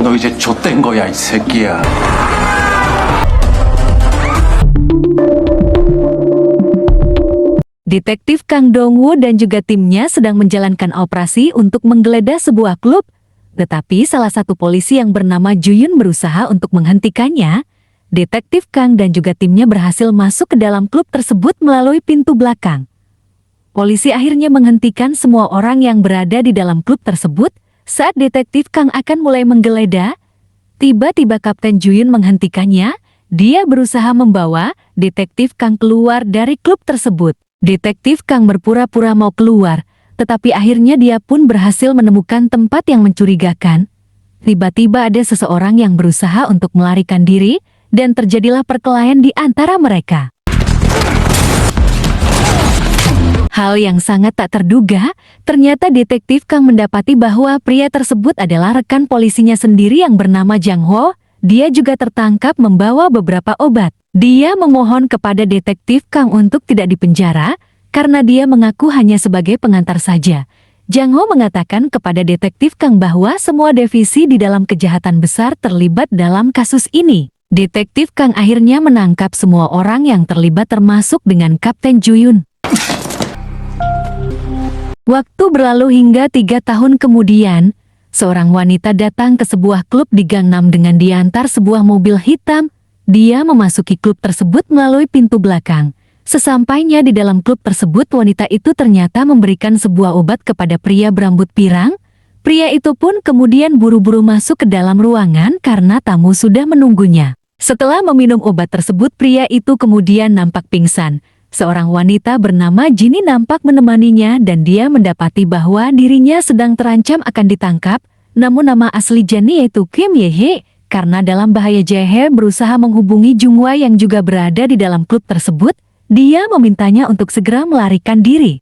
너 이제 좆된 거야, 이 새끼야. Detektif Kang Dong-woo dan juga timnya sedang menjalankan operasi untuk menggeledah sebuah klub. Tetapi salah satu polisi yang bernama Juyun berusaha untuk menghentikannya. Detektif Kang dan juga timnya berhasil masuk ke dalam klub tersebut melalui pintu belakang. Polisi akhirnya menghentikan semua orang yang berada di dalam klub tersebut. Saat Detektif Kang akan mulai menggeledah, tiba-tiba Kapten Juyun menghentikannya. Dia berusaha membawa Detektif Kang keluar dari klub tersebut. Detektif Kang berpura-pura mau keluar, tetapi akhirnya dia pun berhasil menemukan tempat yang mencurigakan. Tiba-tiba ada seseorang yang berusaha untuk melarikan diri, dan terjadilah perkelahian di antara mereka. Hal yang sangat tak terduga, ternyata Detektif Kang mendapati bahwa pria tersebut adalah rekan polisinya sendiri yang bernama Jang Ho. Dia juga tertangkap membawa beberapa obat. Dia memohon kepada Detektif Kang untuk tidak dipenjara, karena dia mengaku hanya sebagai pengantar saja. Jang Ho mengatakan kepada Detektif Kang bahwa semua divisi di dalam kejahatan besar terlibat dalam kasus ini. Detektif Kang akhirnya menangkap semua orang yang terlibat termasuk dengan Kapten Juyun. Waktu berlalu hingga 3 tahun kemudian, seorang wanita datang ke sebuah klub di Gangnam dengan diantar sebuah mobil hitam. Dia memasuki klub tersebut melalui pintu belakang. Sesampainya di dalam klub tersebut, wanita itu ternyata memberikan sebuah obat kepada pria berambut pirang. Pria itu pun kemudian buru-buru masuk ke dalam ruangan karena tamu sudah menunggunya. Setelah meminum obat tersebut, pria itu kemudian nampak pingsan. Seorang wanita bernama Jinny nampak menemaninya dan dia mendapati bahwa dirinya sedang terancam akan ditangkap. Namun nama asli Jinny yaitu Kim Ye-hye. Karena dalam bahaya, Jae-hye berusaha menghubungi Jung-hwa yang juga berada di dalam klub tersebut. Dia memintanya untuk segera melarikan diri.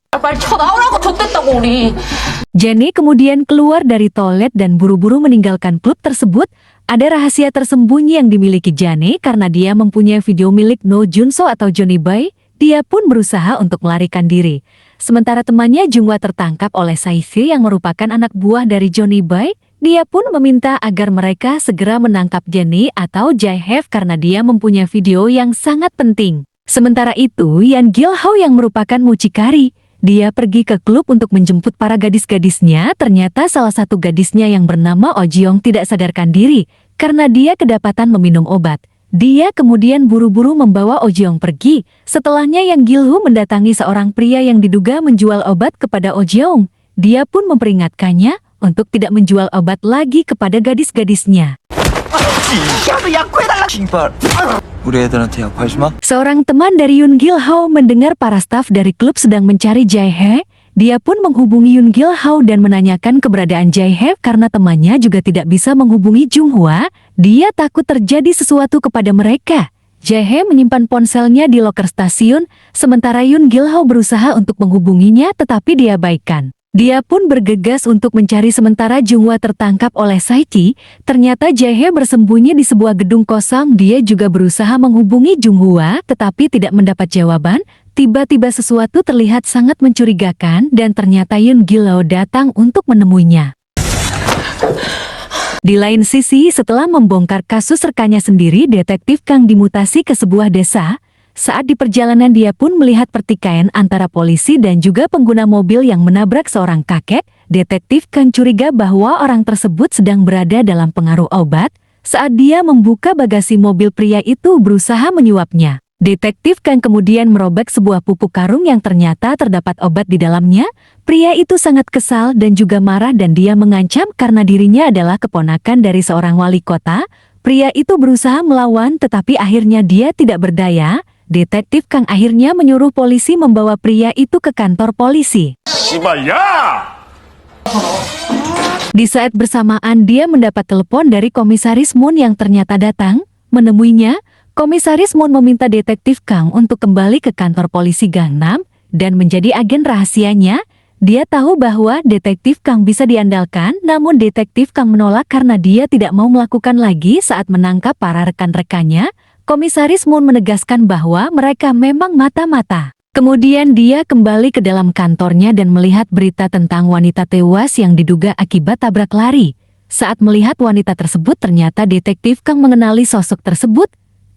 Jenny kemudian keluar dari toilet dan buru-buru meninggalkan klub tersebut. Ada rahasia tersembunyi yang dimiliki Jenny karena dia mempunyai video milik No Junso atau Johnny Boy. Dia pun berusaha untuk melarikan diri. Sementara temannya Jung-hwa tertangkap oleh Sae-hye yang merupakan anak buah dari Johnny Boy. Dia pun meminta agar mereka segera menangkap Jenny atau Jae-hye karena dia mempunyai video yang sangat penting. Sementara itu, Yan Gil-ho yang merupakan mucikari, dia pergi ke klub untuk menjemput para gadis-gadisnya. Ternyata salah satu gadisnya yang bernama Oh Ji-young tidak sadarkan diri karena dia kedapatan meminum obat. Dia kemudian buru-buru membawa Oh Ji-young pergi. Setelahnya Yang Gil-ho mendatangi seorang pria yang diduga menjual obat kepada Oh Ji-young. Dia pun memperingatkannya untuk tidak menjual obat lagi kepada gadis-gadisnya. Seorang teman dari Yoon Gil-ho mendengar para staf dari klub sedang mencari Jae-hye. Dia pun menghubungi Yoon Gil-ho dan menanyakan keberadaan Jae-hye karena temannya juga tidak bisa menghubungi Jung-hwa. Dia takut terjadi sesuatu kepada mereka. Jae-hye menyimpan ponselnya di loker stasiun, sementara Yoon Gil-ho berusaha untuk menghubunginya tetapi diabaikan. Dia pun bergegas untuk mencari sementara Jung-hwa tertangkap oleh Sae-hye. Ternyata Jae-hye bersembunyi di sebuah gedung kosong. Dia juga berusaha menghubungi Jung-hwa tetapi tidak mendapat jawaban. Tiba-tiba sesuatu terlihat sangat mencurigakan dan ternyata Yoon Gil-ho datang untuk menemuinya. Di lain sisi, setelah membongkar kasus rekannya sendiri, Detektif Kang dimutasi ke sebuah desa. Saat di perjalanan dia pun melihat pertikaian antara polisi dan juga pengguna mobil yang menabrak seorang kakek. Detektif Kang curiga bahwa orang tersebut sedang berada dalam pengaruh obat. Saat dia membuka bagasi mobil, pria itu berusaha menyuapnya. Detektif Kang kemudian merobek sebuah pupuk karung yang ternyata terdapat obat di dalamnya. Pria itu sangat kesal dan juga marah dan dia mengancam karena dirinya adalah keponakan dari seorang wali kota. Pria itu berusaha melawan tetapi akhirnya dia tidak berdaya. Detektif Kang akhirnya menyuruh polisi membawa pria itu ke kantor polisi. Di saat bersamaan dia mendapat telepon dari Komisaris Moon yang ternyata datang menemuinya. Komisaris Moon meminta Detektif Kang untuk kembali ke kantor polisi Gangnam dan menjadi agen rahasianya. Dia tahu bahwa Detektif Kang bisa diandalkan, namun Detektif Kang menolak karena dia tidak mau melakukan lagi saat menangkap para rekan-rekannya. Komisaris Moon menegaskan bahwa mereka memang mata-mata. Kemudian dia kembali ke dalam kantornya dan melihat berita tentang wanita tewas yang diduga akibat tabrak lari. Saat melihat wanita tersebut, ternyata detektif Kang mengenali sosok tersebut.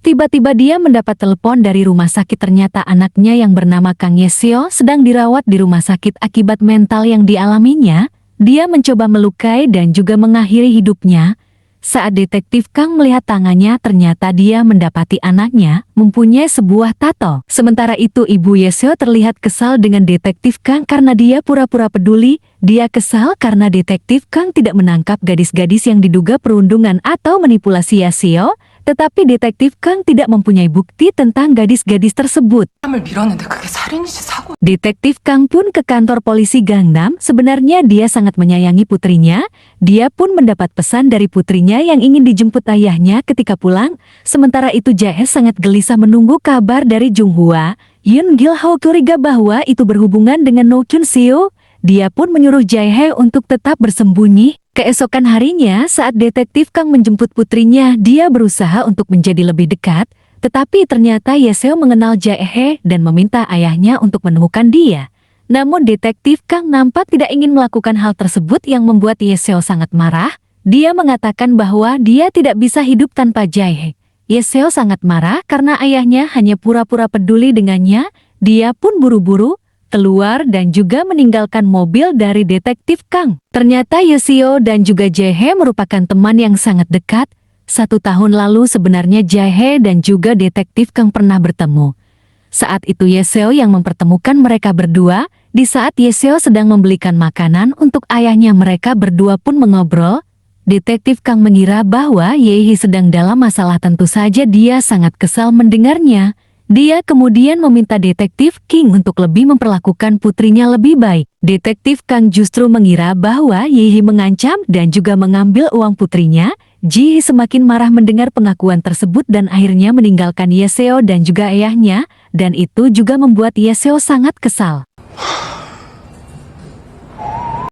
Tiba-tiba dia mendapat telepon dari rumah sakit, ternyata anaknya yang bernama Kang Yeseo sedang dirawat di rumah sakit akibat mental yang dialaminya. Dia mencoba melukai dan juga mengakhiri hidupnya. Saat detektif Kang melihat tangannya, ternyata dia mendapati anaknya mempunyai sebuah tato. Sementara itu ibu Yeseo terlihat kesal dengan detektif Kang karena dia pura-pura peduli. Dia kesal karena detektif Kang tidak menangkap gadis-gadis yang diduga perundungan atau manipulasi Yeseo. Tetapi detektif Kang tidak mempunyai bukti tentang gadis-gadis tersebut. 사람을 밀었는데 그게 살인이지 사고. Detektif Kang pun ke kantor polisi Gangnam. Sebenarnya dia sangat menyayangi putrinya. Dia pun mendapat pesan dari putrinya yang ingin dijemput ayahnya ketika pulang. Sementara itu Jae sangat gelisah menunggu kabar dari Junghwa. Yoon Gil-ho curiga bahwa itu berhubungan dengan No Chun Seo. Dia pun menyuruh Jae untuk tetap bersembunyi. Keesokan harinya saat detektif Kang menjemput putrinya, dia berusaha untuk menjadi lebih dekat. Tetapi ternyata Yeseo mengenal Jae dan meminta ayahnya untuk menemukan dia. Namun detektif Kang nampak tidak ingin melakukan hal tersebut yang membuat Yeseo sangat marah. Dia mengatakan bahwa dia tidak bisa hidup tanpa Jae. Yeseo sangat marah karena ayahnya hanya pura-pura peduli dengannya. Dia pun buru-buru keluar dan juga meninggalkan mobil dari detektif Kang. Ternyata Yeseo dan juga Jae merupakan teman yang sangat dekat. 1 tahun lalu sebenarnya Jae dan juga detektif Kang pernah bertemu. Saat itu Yeseo yang mempertemukan mereka berdua. Di saat Yeseo sedang membelikan makanan untuk ayahnya, mereka berdua pun mengobrol. Detektif Kang mengira bahwa Yehi sedang dalam masalah. Tentu saja dia sangat kesal mendengarnya. Dia kemudian meminta detektif King untuk lebih memperlakukan putrinya lebih baik. Detektif Kang justru mengira bahwa Yehi mengancam dan juga mengambil uang putrinya. Ji semakin marah mendengar pengakuan tersebut dan akhirnya meninggalkan Yeseo dan juga ayahnya, dan itu juga membuat Yeseo sangat kesal.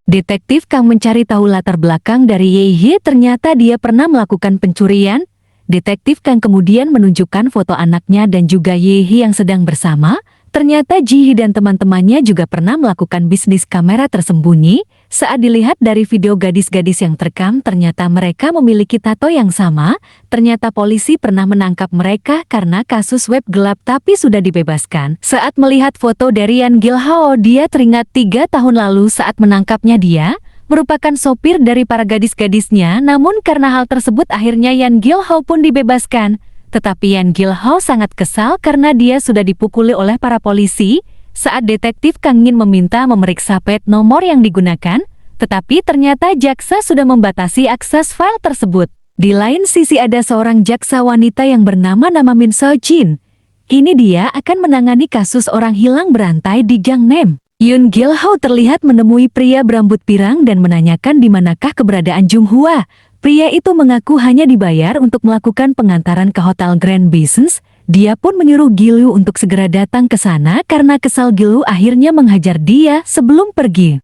Detektif Kang mencari tahu latar belakang dari Yehi, ternyata dia pernah melakukan pencurian. Detektif Kang kemudian menunjukkan foto anaknya dan juga Yehi yang sedang bersama. Ternyata Ji dan teman-temannya juga pernah melakukan bisnis kamera tersembunyi. Saat dilihat dari video gadis-gadis yang terekam, ternyata mereka memiliki tato yang sama. Ternyata polisi pernah menangkap mereka karena kasus web gelap tapi sudah dibebaskan. Saat melihat foto dari Yeon Gil-ho, dia teringat 3 tahun lalu saat menangkapnya dia merupakan sopir dari para gadis-gadisnya, namun karena hal tersebut akhirnya Yeon Gil-ho pun dibebaskan. Tetapi Yeon Gil-ho sangat kesal karena dia sudah dipukuli oleh para polisi. Saat detektif Kang ingin meminta memeriksa plat nomor yang digunakan, tetapi ternyata jaksa sudah membatasi akses file tersebut. Di lain sisi ada seorang jaksa wanita yang bernama Min So-jin. Ini dia akan menangani kasus orang hilang berantai di Gangnam. Yoon Gil-ho terlihat menemui pria berambut pirang dan menanyakan di manakah keberadaan Junghwa. Pria itu mengaku hanya dibayar untuk melakukan pengantaran ke Hotel Grand Business. Dia pun menyuruh Gilu untuk segera datang ke sana karena kesal Gilu akhirnya menghajar dia sebelum pergi.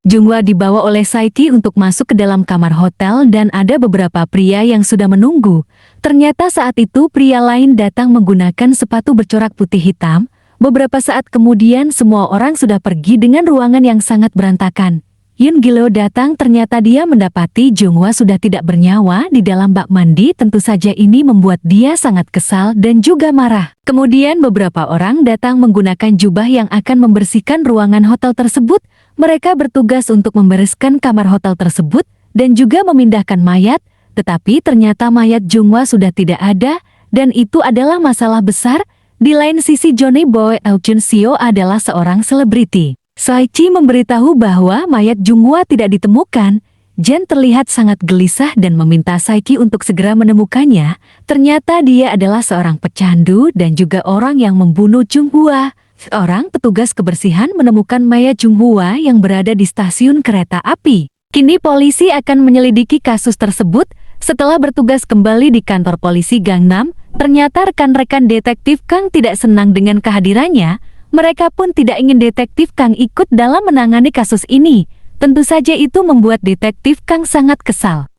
Junghwa dibawa oleh Saiki untuk masuk ke dalam kamar hotel dan ada beberapa pria yang sudah menunggu. Ternyata saat itu pria lain datang menggunakan sepatu bercorak putih hitam. Beberapa saat kemudian semua orang sudah pergi dengan ruangan yang sangat berantakan. Yoon Gil-ho datang, ternyata dia mendapati Junghwa sudah tidak bernyawa di dalam bak mandi. Tentu saja ini membuat dia sangat kesal dan juga marah. Kemudian beberapa orang datang menggunakan jubah yang akan membersihkan ruangan hotel tersebut. Mereka bertugas untuk membereskan kamar hotel tersebut dan juga memindahkan mayat. Tetapi ternyata mayat Junghwa sudah tidak ada dan itu adalah masalah besar. Di lain sisi Johnny Boy Oh Chun Seo adalah seorang selebriti. Saichi memberitahu bahwa mayat Junghwa tidak ditemukan. Jen terlihat sangat gelisah dan meminta Saichi untuk segera menemukannya. Ternyata dia adalah seorang pecandu dan juga orang yang membunuh Junghwa. Seorang petugas kebersihan menemukan mayat Junghwa yang berada di stasiun kereta api. Kini polisi akan menyelidiki kasus tersebut. Setelah bertugas kembali di kantor polisi Gangnam, ternyata rekan-rekan detektif Kang tidak senang dengan kehadirannya. Mereka pun tidak ingin detektif Kang ikut dalam menangani kasus ini. Tentu saja itu membuat detektif Kang sangat kesal.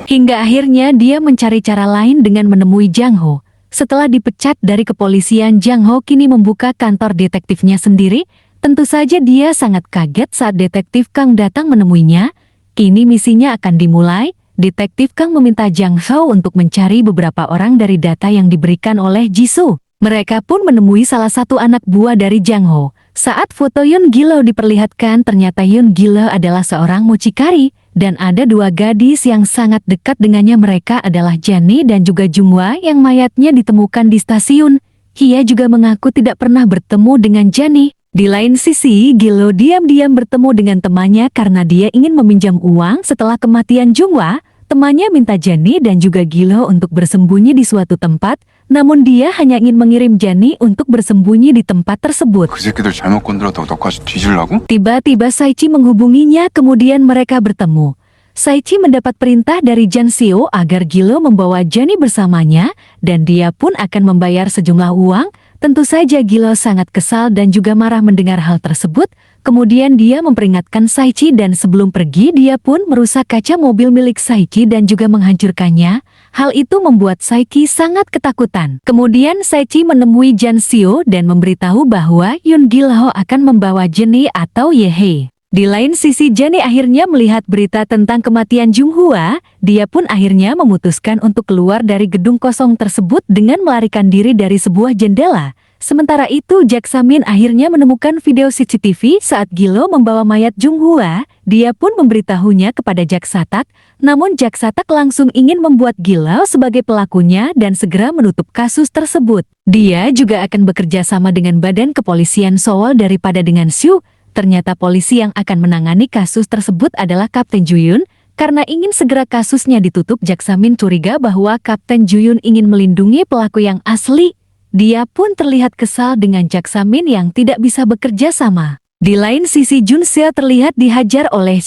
Hingga akhirnya dia mencari cara lain dengan menemui Jang Ho. Setelah dipecat dari kepolisian, Jang Ho kini membuka kantor detektifnya sendiri. Tentu saja dia sangat kaget saat detektif Kang datang menemuinya. Kini misinya akan dimulai. Detektif Kang meminta Jang Hao untuk mencari beberapa orang dari data yang diberikan oleh Jisoo. Mereka pun menemui salah satu anak buah dari Jang Ho. Saat foto Yoon Gi-lo diperlihatkan, ternyata Yoon Gi-lo adalah seorang mucikari dan ada dua gadis yang sangat dekat dengannya. Mereka adalah Jani dan juga Junghwa yang mayatnya ditemukan di stasiun. Hia juga mengaku tidak pernah bertemu dengan Jani. Di lain sisi, Gi-lo diam-diam bertemu dengan temannya karena dia ingin meminjam uang setelah kematian Junghwa. Temannya minta Jani dan juga Gi-lo untuk bersembunyi di suatu tempat, namun dia hanya ingin mengirim Jani untuk bersembunyi di tempat tersebut. 그 새끼들 잘못 건드렸다고 너까지 뒤질라고? Tiba-tiba Saichi menghubunginya, kemudian mereka bertemu. Saichi mendapat perintah dari Jan Seo agar Gi-lo membawa Jani bersamanya, dan dia pun akan membayar sejumlah uang. Tentu saja Gi-lo sangat kesal dan juga marah mendengar hal tersebut. Kemudian dia memperingatkan Saichi dan sebelum pergi dia pun merusak kaca mobil milik Saichi dan juga menghancurkannya. Hal itu membuat Saichi sangat ketakutan. Kemudian Saichi menemui Jan Seo dan memberitahu bahwa Yoon Gi-lo akan membawa Jani atau Yehye. Di lain sisi, Jani akhirnya melihat berita tentang kematian Junghwa. Dia pun akhirnya memutuskan untuk keluar dari gedung kosong tersebut dengan melarikan diri dari sebuah jendela. Sementara itu, Jak Samin akhirnya menemukan video CCTV saat Gi-lo membawa mayat Junghwa. Dia pun memberitahunya kepada Jak Satak, namun Jak Satak langsung ingin membuat Gi-lo sebagai pelakunya dan segera menutup kasus tersebut. Dia juga akan bekerja sama dengan Badan Kepolisian Seoul daripada dengan Syu. Ternyata polisi yang akan menangani kasus tersebut adalah Kapten Juyun. Karena ingin segera kasusnya ditutup, Jak Samin curiga bahwa Kapten Juyun ingin melindungi pelaku yang asli. Dia pun terlihat kesal dengan Jak Samin yang tidak bisa bekerja sama. Di lain sisi, Jun Seo terlihat dihajar oleh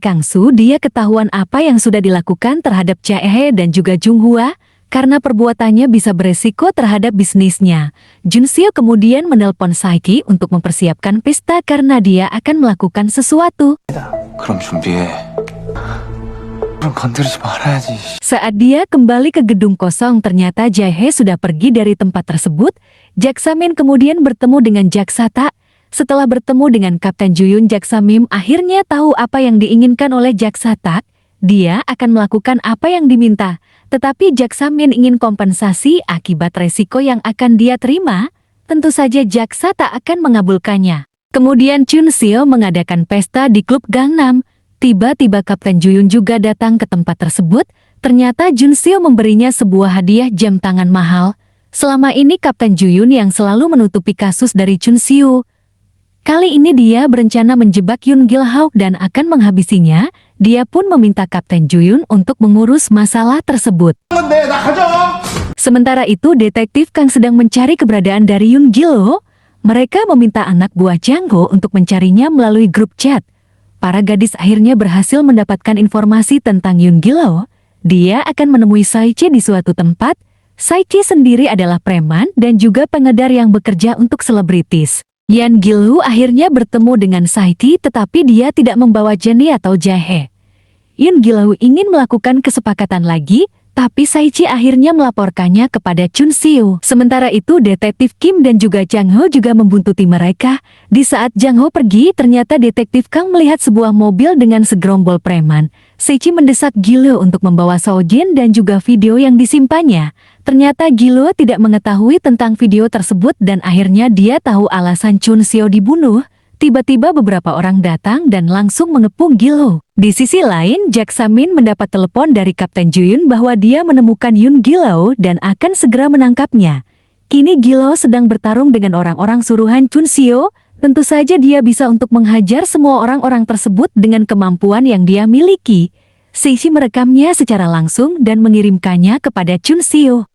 Kang Su. Dia ketahuan apa yang sudah dilakukan terhadap Jae dan juga Junghwa. Karena perbuatannya bisa beresiko terhadap bisnisnya. Jun Seo kemudian menelpon Saichi untuk mempersiapkan pesta karena dia akan melakukan sesuatu. 그럼 준비해. 그럼 건드리지 말아야지. Saat dia kembali ke gedung kosong, ternyata Jae sudah pergi dari tempat tersebut. Jak Samin kemudian bertemu dengan Jak Satak. Setelah bertemu dengan Kapten Juyun, Jak Samin akhirnya tahu apa yang diinginkan oleh Jak Satak. Dia akan melakukan apa yang diminta. Tetapi Jak Samin ingin kompensasi akibat resiko yang akan dia terima. Tentu saja Jak Satak akan mengabulkannya. Kemudian Chun Seo mengadakan pesta di klub Gangnam. Tiba-tiba Kapten Juyun juga datang ke tempat tersebut. Ternyata Jun Seo memberinya sebuah hadiah jam tangan mahal. Selama ini Kapten Juyun yang selalu menutupi kasus dari Chun Seo. Kali ini dia berencana menjebak Yoon Gi-lo dan akan menghabisinya. Dia pun meminta Kapten Juyun untuk mengurus masalah tersebut. Sementara itu, detektif Kang sedang mencari keberadaan dari Yoon Gi-lo. Mereka meminta anak buah Jang Ho untuk mencarinya melalui grup chat. Para gadis akhirnya berhasil mendapatkan informasi tentang Yoon Gi-lo. Dia akan menemui Saichi di suatu tempat. Saichi sendiri adalah preman dan juga pengedar yang bekerja untuk selebritis. Yoon Gi-lo akhirnya bertemu dengan Saichi, tetapi dia tidak membawa Jani atau Jae. Yoon Gi-lo ingin melakukan kesepakatan lagi, tapi Saichi akhirnya melaporkannya kepada Chun Seo. Sementara itu, detektif Kim dan juga Jang Ho juga membuntuti mereka. Di saat Jang Ho pergi, ternyata detektif Kang melihat sebuah mobil dengan segerombol preman. Saichi mendesak Gi-lo untuk membawa Sojin dan juga video yang disimpannya. Ternyata Gi-lo tidak mengetahui tentang video tersebut dan akhirnya dia tahu alasan Chun Seo dibunuh. Tiba-tiba beberapa orang datang dan langsung mengepung Gi-lo. Di sisi lain, Jak Samin mendapat telepon dari Kapten Juyun bahwa dia menemukan Yoon Gi-lo dan akan segera menangkapnya. Kini Gi-lo sedang bertarung dengan orang-orang suruhan Chun Seo. Tentu saja dia bisa untuk menghajar semua orang-orang tersebut dengan kemampuan yang dia miliki. Saichi merekamnya secara langsung dan mengirimkannya kepada Chun Seo.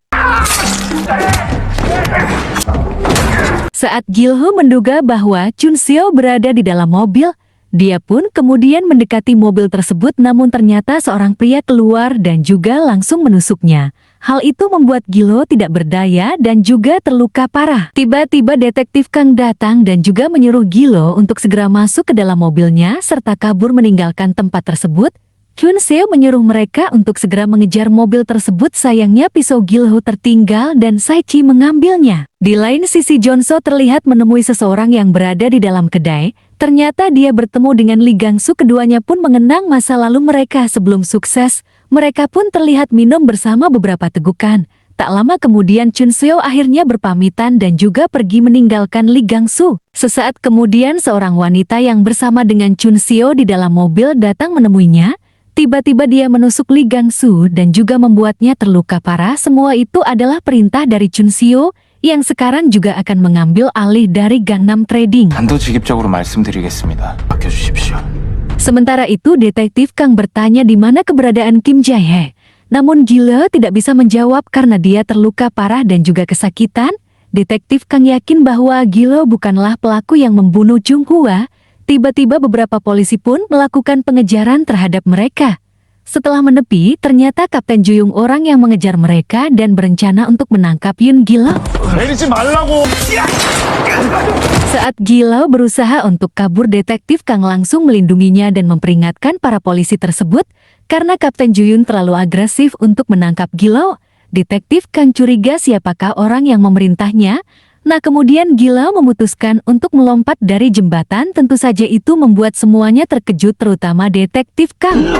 Saat Gi-lo menduga bahwa Chun Seo berada di dalam mobil, dia pun kemudian mendekati mobil tersebut, namun ternyata seorang pria keluar dan juga langsung menusuknya. Hal itu membuat Gi-lo tidak berdaya dan juga terluka parah. Tiba-tiba detektif Kang datang dan juga menyuruh Gi-lo untuk segera masuk ke dalam mobilnya serta kabur meninggalkan tempat tersebut. Chun Seo menyuruh mereka untuk segera mengejar mobil tersebut. Sayangnya pisau Gilho tertinggal dan Saichi mengambilnya. Di lain sisi Jonso terlihat menemui seseorang yang berada di dalam kedai. Ternyata dia bertemu dengan Lee Gangsu. Keduanya pun mengenang masa lalu mereka sebelum sukses. Mereka pun terlihat minum bersama beberapa tegukan. Tak lama kemudian Chun Seo akhirnya berpamitan dan juga pergi meninggalkan Lee Gangsu. Sesaat kemudian seorang wanita yang bersama dengan Chun Seo di dalam mobil datang menemuinya. Tiba-tiba dia menusuk Lee Gangsu dan juga membuatnya terluka parah. Semua itu adalah perintah dari Chun Seo yang sekarang juga akan mengambil alih dari Gangnam Trading. 단도직입적으로 말씀드리겠습니다. 맡겨주십시오. Sementara itu detektif Kang bertanya di mana keberadaan Kim Jae-hye. Namun Gila tidak bisa menjawab karena dia terluka parah dan juga kesakitan. Detektif Kang yakin bahwa Gila bukanlah pelaku yang membunuh Jung Hwa. Tiba-tiba beberapa polisi pun melakukan pengejaran terhadap mereka. Setelah menepi, ternyata Kapten Juyung orang yang mengejar mereka dan berencana untuk menangkap Yun Gila. Saat Gila berusaha untuk kabur, detektif Kang langsung melindunginya dan memperingatkan para polisi tersebut karena Kapten Juyun terlalu agresif untuk menangkap Gila. Detektif Kang curiga siapakah orang yang memerintahnya. Nah kemudian Gila memutuskan untuk melompat dari jembatan. Tentu saja itu membuat semuanya terkejut, terutama detektif Kang.